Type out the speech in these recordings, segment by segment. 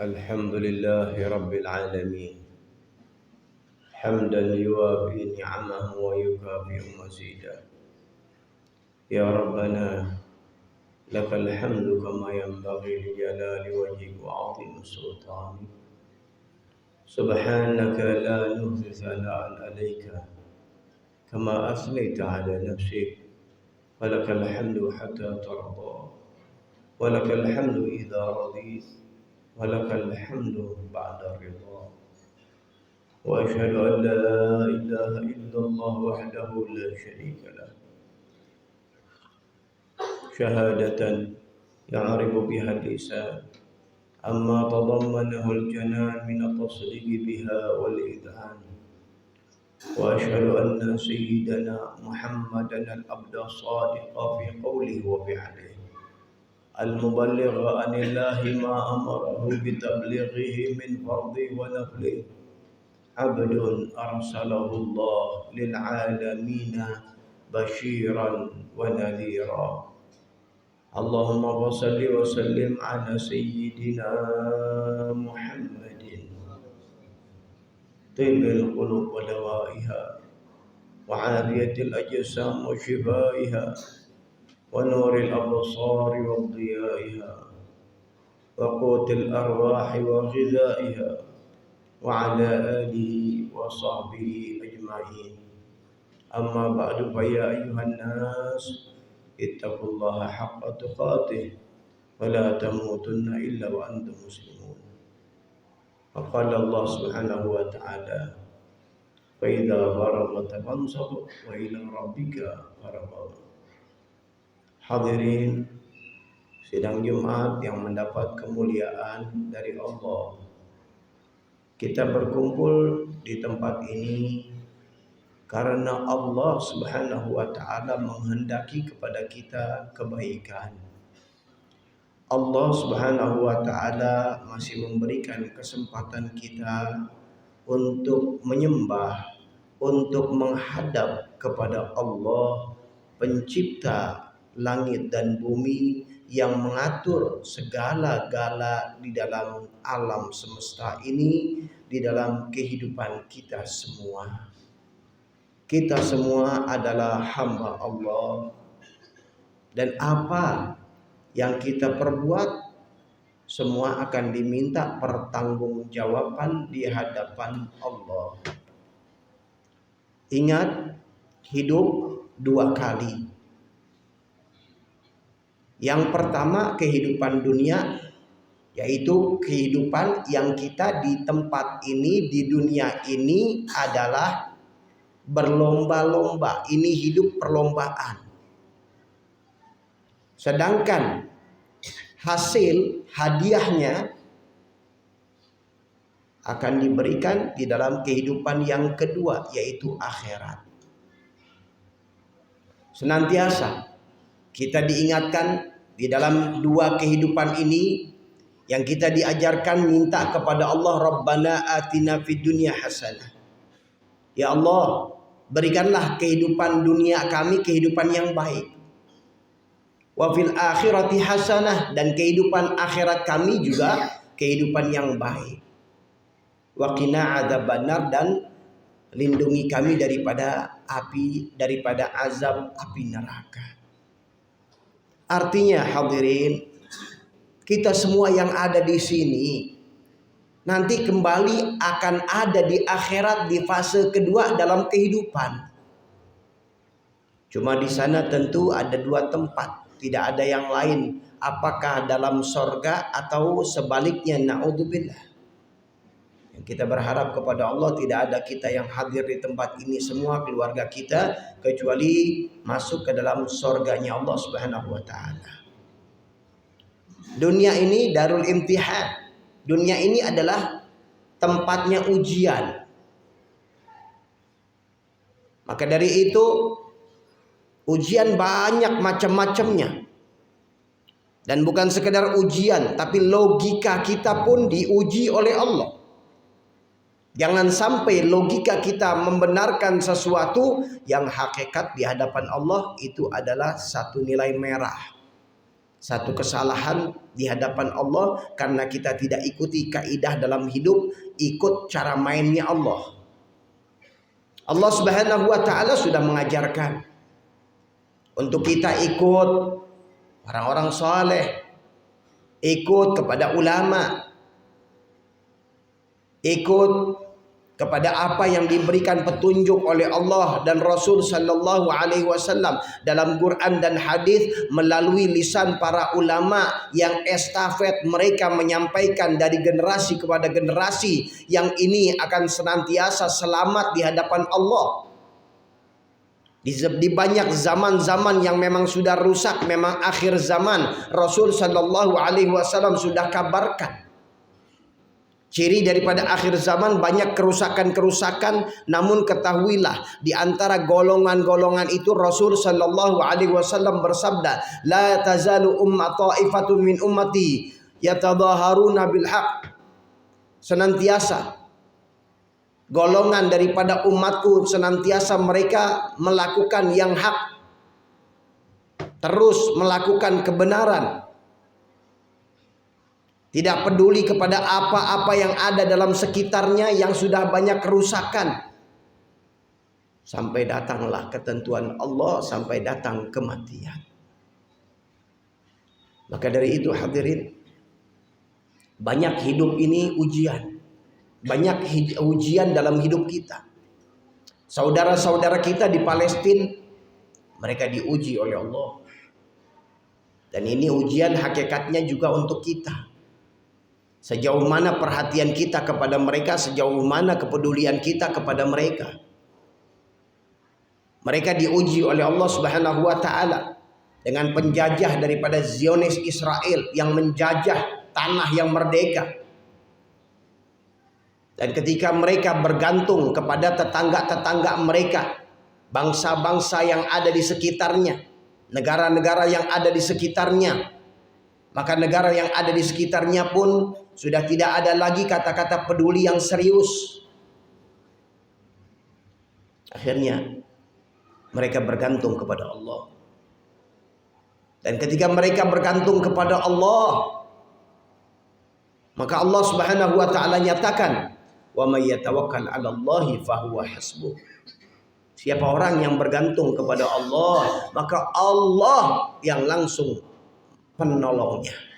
الحمد لله رب العالمين حمدا يوافي نعمه ويكافئ مزيدا. يا ربنا لك الحمد كما ينبغي لجلال وجهك وعظيم سلطانك. سبحانك لا نحصي ثناء عليك كما أثنيت على نفسك، ولك الحمد حتى ترضى، ولك الحمد إذا رضيت، ولك الحمد بعد الرضا. وأشهد أن لا إله إلا الله وحده لا شريك له، شهادة يعرف بها اللسان أما تضمنه الجنان من التصديق بها والإذعان. وأشهد أن سيدنا محمدا العبد الصادق في قوله وفعله، المبلغ عن الله ما أمره بتبليغه من فرضه ونفله، عبد أرسله الله للعالمين بشيرا ونذيرا. اللهم صل وسلم على سيدنا محمد طيب القلوب ودوائها، وعافية الأجسام وشفائها، ونور الأبصار وضيائها، وقوت الأرواح وغذائها، وعلى آله وصحبه أجمعين. أما بعد، فيا أيها الناس اتقوا الله حق تقاته ولا تموتن إلا وأنتم مسلمون. وقال الله سبحانه وتعالى: فإذا فرغت فانصب وإلى ربك فارغب. Hadirin sidang Jumat yang mendapat kemuliaan dari Allah, kita berkumpul di tempat ini karena Allah Subhanahu wa Ta'ala menghendaki kepada kita kebaikan. Allah Subhanahu wa Ta'ala masih memberikan kesempatan kita untuk menyembah, untuk menghadap kepada Allah, pencipta langit dan bumi, yang mengatur segala-gala di dalam alam semesta ini, di dalam kehidupan kita semua. Kita semua adalah hamba Allah, dan apa yang kita perbuat semua akan diminta pertanggungjawaban di hadapan Allah. Ingat, hidup dua kali. Yang pertama kehidupan dunia, yaitu kehidupan yang kita di tempat ini, di dunia ini adalah berlomba-lomba. Ini hidup perlombaan. Sedangkan hasil hadiahnya akan diberikan di dalam kehidupan yang kedua, yaitu akhirat. Senantiasa kita diingatkan di dalam dua kehidupan ini, yang kita diajarkan minta kepada Allah, Rabbana atina fid dunya hasanah. Ya Allah, berikanlah kehidupan dunia kami kehidupan yang baik. Wa fil akhirati hasanah, dan kehidupan akhirat kami juga kehidupan yang baik. Wa qina adzabannar, dan lindungi kami daripada api, daripada azab api neraka. Artinya hadirin, kita semua yang ada di sini nanti kembali akan ada di akhirat, di fase kedua dalam kehidupan. Cuma di sana tentu ada dua tempat, tidak ada yang lain. Apakah dalam sorga atau sebaliknya, na'udzubillah. Yang kita berharap kepada Allah, tidak ada kita yang hadir di tempat ini semua keluarga kita kecuali masuk ke dalam sorganya Allah Subhanahu wa Ta'ala. Dunia ini darul imtihan. Dunia ini adalah tempatnya ujian. Maka dari itu ujian banyak macam-macamnya. Dan bukan sekedar ujian, tapi logika kita pun diuji oleh Allah. Jangan sampai logika kita membenarkan sesuatu yang hakikat di hadapan Allah itu adalah satu nilai merah. satu kesalahan di hadapan Allah karena kita tidak ikuti kaidah dalam hidup, ikut cara mainnya Allah. Allah Subhanahu wa taala sudah mengajarkan untuk kita ikut orang-orang saleh, ikut kepada ulama, ikut kepada apa yang diberikan petunjuk oleh Allah dan Rasul sallallahu alaihi wasallam dalam Quran dan hadis melalui lisan para ulama yang estafet mereka menyampaikan dari generasi kepada generasi yang ini akan senantiasa selamat di hadapan Allah. Di banyak zaman-zaman yang memang sudah rusak, memang akhir zaman, Rasul sallallahu alaihi wasallam sudah kabarkan. Ciri daripada akhir zaman banyak kerusakan-kerusakan, namun ketahuilah di antara golongan-golongan itu Rasul sallallahu alaihi wasallam bersabda, "La tazalu ta'ifatun min ummati yatadhaharuna bil haqq." Senantiasa golongan daripada umatku senantiasa mereka melakukan yang hak, terus melakukan kebenaran. Tidak peduli kepada apa-apa yang ada dalam sekitarnya yang sudah banyak kerusakan. Sampai datanglah ketentuan Allah, sampai datang kematian. Maka dari itu hadirin, banyak hidup ini ujian. Banyak ujian dalam hidup kita. Saudara-saudara kita di Palestina, mereka diuji oleh Allah. Dan ini ujian hakikatnya juga untuk kita. Sejauh mana perhatian kita kepada mereka, sejauh mana kepedulian kita kepada mereka. Mereka diuji oleh Allah Subhanahu wa taala dengan penjajah daripada Zionis Israel yang menjajah tanah yang merdeka. Dan ketika mereka bergantung kepada tetangga-tetangga mereka, bangsa-bangsa yang ada di sekitarnya, negara-negara yang ada di sekitarnya, maka negara yang ada di sekitarnya pun sudah tidak ada lagi kata-kata peduli yang serius. Akhirnya mereka bergantung kepada Allah. Dan ketika mereka bergantung kepada Allah, maka Allah Subhanahu wa taala nyatakan, "Wa may yatawakkal 'alallahi fahuwa hasbuh." Siapa orang yang bergantung kepada Allah, maka Allah yang langsung penolongnya.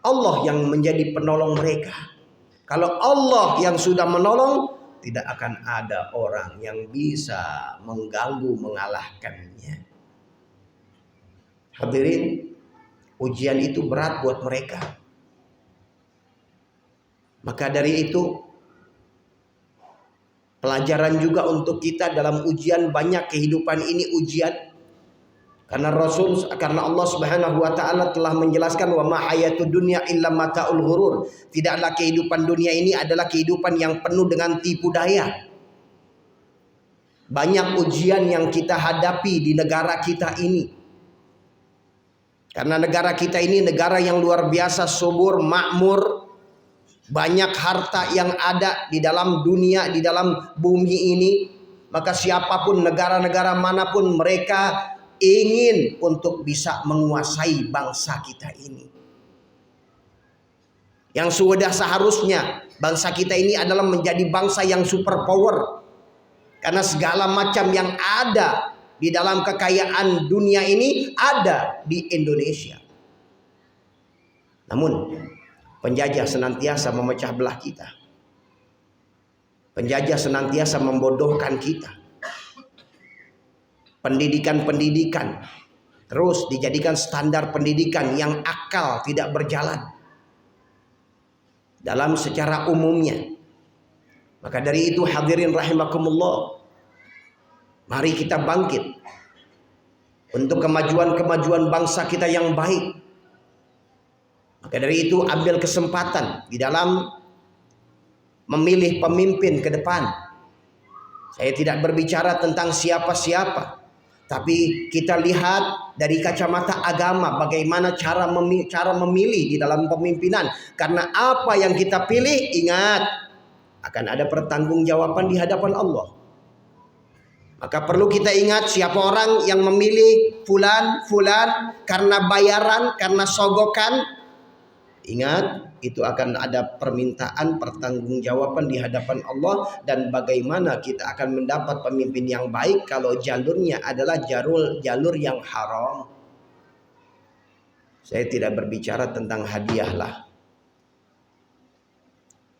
Allah yang menjadi penolong mereka. Kalau Allah yang sudah menolong, tidak akan ada orang yang bisa mengganggu, mengalahkannya. Hadirin, ujian itu berat buat mereka. Maka dari itu, pelajaran juga untuk kita dalam ujian. Banyak kehidupan ini ujian. Karena Allah Subhanahu wa taala telah menjelaskan, wa ma hayatud dunya illa mataul ghurur. Tidaklah kehidupan dunia ini adalah kehidupan yang penuh dengan tipu daya. Banyak ujian yang kita hadapi di negara kita ini. Karena negara kita ini negara yang luar biasa subur, makmur, banyak harta yang ada di dalam dunia, di dalam bumi ini. Maka siapapun, negara-negara manapun, mereka ingin untuk bisa menguasai bangsa kita ini. Yang sudah seharusnya bangsa kita ini adalah menjadi bangsa yang superpower. Karena segala macam yang ada di dalam kekayaan dunia ini ada di Indonesia. Namun penjajah senantiasa memecah belah kita. Penjajah senantiasa membodohkan kita. Pendidikan-pendidikan terus dijadikan standar pendidikan yang akal tidak berjalan dalam secara umumnya. Maka dari itu hadirin rahimakumullah, mari kita bangkit untuk kemajuan-kemajuan bangsa kita yang baik. Maka dari itu ambil kesempatan di dalam memilih pemimpin ke depan. Saya tidak berbicara tentang siapa-siapa, tapi kita lihat dari kacamata agama bagaimana cara memilih di dalam pemimpinan. Karena apa yang kita pilih, ingat, akan ada pertanggungjawaban di hadapan Allah. Maka perlu kita ingat siapa orang yang memilih fulan karena bayaran, karena sogokan. Ingat, itu akan ada permintaan pertanggungjawaban di hadapan Allah, dan bagaimana kita akan mendapat pemimpin yang baik kalau jalurnya adalah jalur yang haram. Saya tidak berbicara tentang hadiah lah.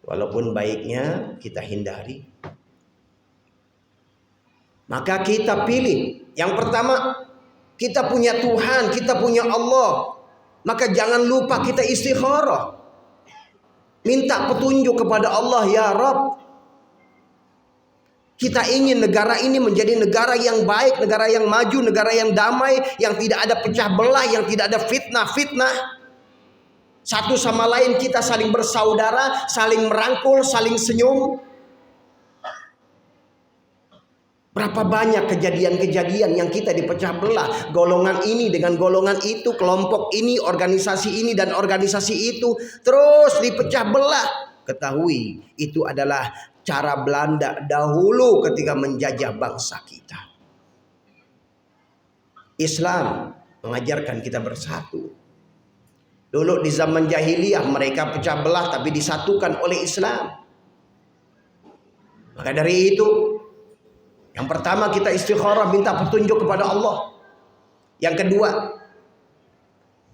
Walaupun baiknya kita hindari. Maka kita pilih. Yang pertama, kita punya Tuhan, kita punya Allah. Maka jangan lupa kita istikharah. Minta petunjuk kepada Allah, ya Rabb. Kita ingin negara ini menjadi negara yang baik, negara yang maju, negara yang damai, yang tidak ada pecah belah, yang tidak ada fitnah-fitnah. Satu sama lain kita saling bersaudara, saling merangkul, saling senyum. Berapa banyak kejadian-kejadian yang kita dipecah belah. Golongan ini dengan golongan itu, kelompok ini, organisasi ini dan organisasi itu. Terus dipecah belah. Ketahui, itu adalah cara Belanda dahulu ketika menjajah bangsa kita. Islam mengajarkan kita bersatu. Dulu di zaman jahiliyah mereka pecah belah tapi disatukan oleh Islam. Maka dari itu, yang pertama kita istikharah, minta petunjuk kepada Allah. Yang kedua,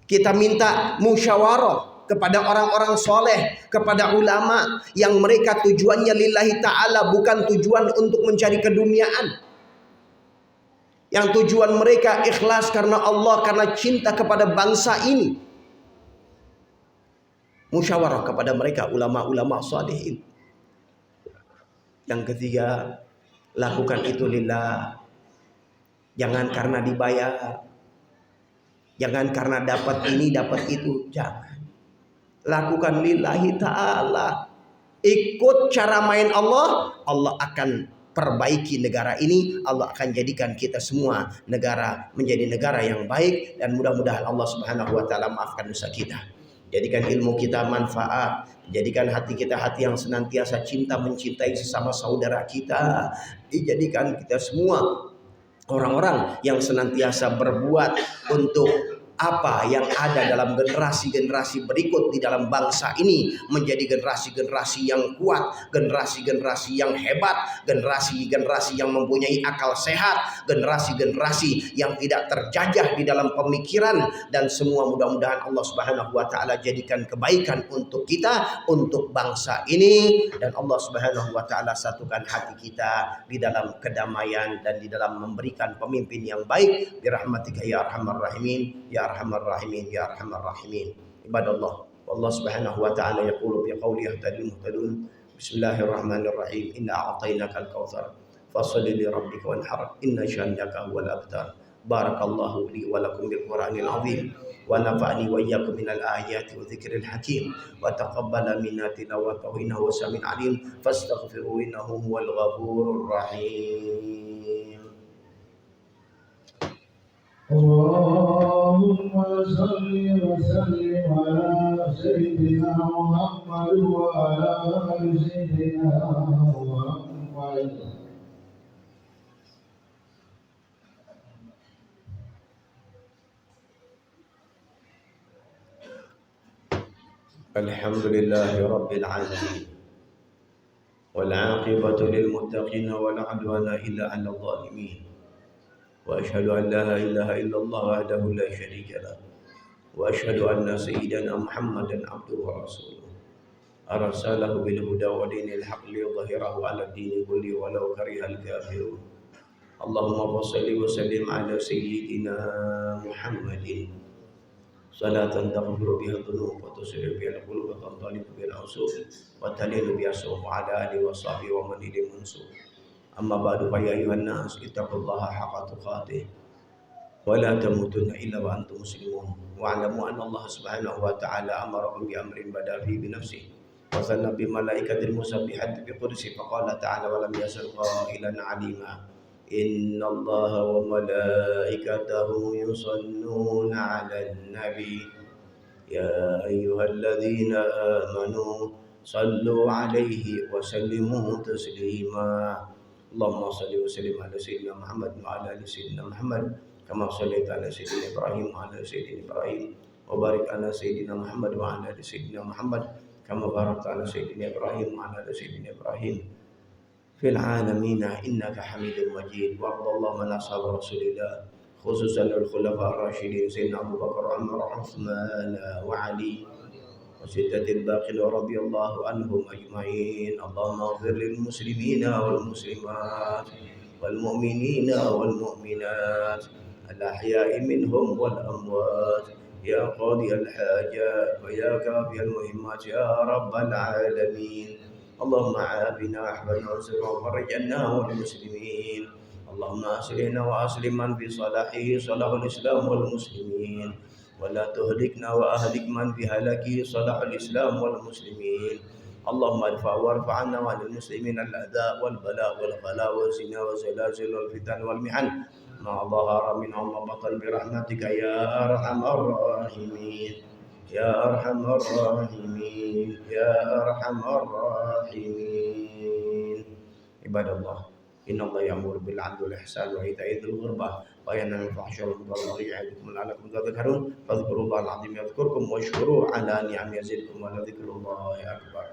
kita minta musyawarah kepada orang-orang soleh, kepada ulama yang mereka tujuannya lillahi ta'ala, bukan tujuan untuk mencari keduniaan. Yang tujuan mereka ikhlas karena Allah, karena cinta kepada bangsa ini. Musyawarah kepada mereka ulama-ulama salihin. Yang ketiga, lakukan itu lillah. Jangan karena dibayar. Jangan karena dapat ini, dapat itu. Jangan. Lakukan lillahi ta'ala. Ikut cara main Allah, Allah akan perbaiki negara ini. Allah akan jadikan kita semua negara menjadi negara yang baik. Dan mudah-mudahan Allah subhanahu wa ta'ala maafkan dosa kita. Jadikan ilmu kita manfaat. Jadikan hati kita hati yang senantiasa cinta mencintai sesama saudara kita. Dijadikan kita semua orang-orang yang senantiasa berbuat untuk apa yang ada dalam generasi-generasi berikut di dalam bangsa ini, menjadi generasi-generasi yang kuat, generasi-generasi yang hebat, generasi-generasi yang mempunyai akal sehat, generasi-generasi yang tidak terjajah di dalam pemikiran, dan semua mudah-mudahan Allah Subhanahu wa taala jadikan kebaikan untuk kita, untuk bangsa ini, dan Allah Subhanahu wa taala satukan hati kita di dalam kedamaian dan di dalam memberikan pemimpin yang baik bi rahmatika ya arhamar rahimin ya arhamar rahimin ya arhamar rahimin. Ibadallah, Allah Subhanahu wa taala yaqulu bi qawli yahtadil muhtadun. Bismillahirrahmanirrahim. Inna a'tainakal kautsar fasholli li rabbika wanhar inna syani'aka huwal abtar. Barakallahu li wa lakum bil Qur'anil azim wa nafa'ani wa iyyakum minal ayati wa dzikril hakim wa taqabbala minna tilawatahu innahu sami'un alim fastaghfiruhu innahu huwal ghafurur rahim. Allahumma salli wa sallim ala sayyidina Muhammad wa ala ali sayyidina Muhammad. Alhamdulillahi rabbil alamin. Wal 'aqibatu lil muttaqin wa la 'udwana illa 'alal zalimin. وأشهد أن لا إله إلا الله وحده لا شريك له وأشهد أن سيدنا محمدا عبده ورسوله أرسله بالهدى ودين الحق ليظهره على الدين كله ولو كره الكافرون. اللهم صل وسلم على سيدنا محمد صلاة تغفر بها الذنوب وتسر بها القلوب وتنطلق بها العصور وتلين بها الصوف على آله وصحبه ومن إليه منسوب. أما بعد فيا أيها الناس اتقوا الله حق تقاته ولا تموتن إلا وأنتم مسلمون واعلموا أن الله سبحانه وتعالى أمركم بأمر بدأ فيه بنفسه وثنى بملائكة المسبحة بقدسه فقال تعالى ولم يزل قائلا عليما إن الله وملائكته يصلون على النبي يا أيها الذين آمنوا صلوا عليه وسلموا تسليما Allahumma salli wa sallim ala sayyidina Muhammad wa ala ali sayyidina Muhammad kama sallaita ala sayyidina Ibrahim wa ala sayyidina Ibrahim wa barik ala sayyidina Muhammad wa ala ali sayyidina Muhammad kama barakta ala sayyidina Ibrahim wa ala ali sayyidina Ibrahim fil alamin innaka Hamidum Majid. Wa radallahu an ashab Rasulillah khususan al-khulafa ar-rasyidin sayyidina Abu Bakar, Umar, Utsman wa Ali وستة الباقين رضي الله عنهم أجمعين. اللهم اغفر للمسلمين والمسلمات والمؤمنين والمؤمنات الأحياء منهم والأموات يا قاضي الحاجات ويا كافي المهمات يا رب العالمين. اللهم عافنا واحفظنا وانصرنا وفرج عنا والمسلمين. اللهم أصلحنا وأسلم من في صلاحه صلاح الإسلام والمسلمين ولا تهلكنا وأهلك من في هلاكه صلاح الإسلام والمسلمين. اللهم ادفع وارفع عنا وعن المسلمين الأعداء والبلاء والغلاء والزنا والزلازل والفتن والمحن ما ظهر منهم وبطن برحمتك يا أرحم الراحمين يا أرحم الراحمين يا أرحم الراحمين. عباد الله إن الله يأمر بالعدل والإحسان وإيتاء ذي القربى وينهى عن الفحشاء والمنكر والبغي يعظكم لعلكم تذكرون فاذكروا الله العظيم يذكركم واشكروه على نعمه يزدكم ولذكر الله أكبر.